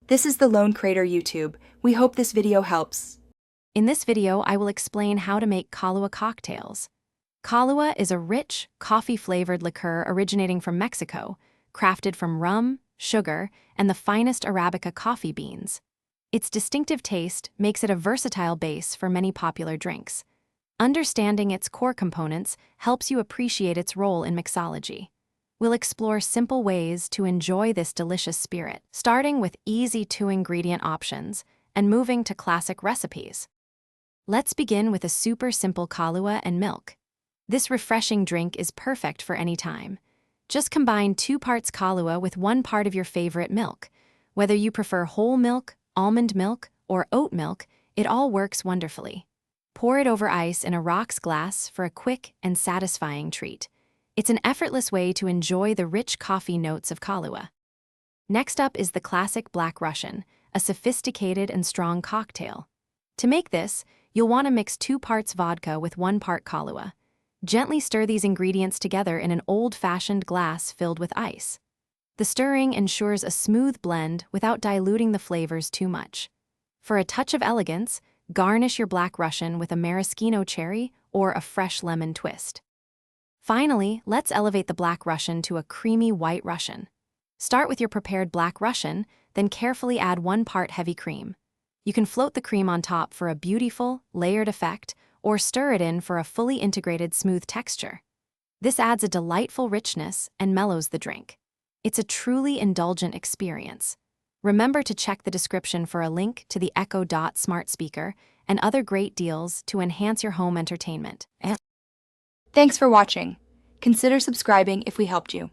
This is the Lone Crater YouTube. We hope this video helps. In this video, I will explain how to make Kahlua cocktails. Kahlua is a rich, coffee-flavored liqueur originating from Mexico, crafted from rum, sugar, and the finest Arabica coffee beans. Its distinctive taste makes it a versatile base for many popular drinks. Understanding its core components helps you appreciate its role in mixology. We'll explore simple ways to enjoy this delicious spirit, starting with easy 2-ingredient options and moving to classic recipes. Let's begin with a super simple Kahlua and milk. This refreshing drink is perfect for any time. Just combine 2 parts Kahlua with 1 part of your favorite milk. Whether you prefer whole milk, almond milk, or oat milk, it all works wonderfully. Pour it over ice in a rocks glass for a quick and satisfying treat. It's an effortless way to enjoy the rich coffee notes of Kahlua. Next up is the classic Black Russian, a sophisticated and strong cocktail. To make this, you'll want to mix 2 parts vodka with 1 part Kahlua. Gently stir these ingredients together in an old-fashioned glass filled with ice. The stirring ensures a smooth blend without diluting the flavors too much. For a touch of elegance, garnish your Black Russian with a maraschino cherry or a fresh lemon twist. Finally, let's elevate the Black Russian to a creamy White Russian. Start with your prepared Black Russian, then carefully add 1 part heavy cream. You can float the cream on top for a beautiful, layered effect, or stir it in for a fully integrated smooth texture. This adds a delightful richness and mellows the drink. It's a truly indulgent experience. Remember to check the description for a link to the Echo Dot smart speaker and other great deals to enhance your home entertainment. Thanks for watching. Consider subscribing if we helped you.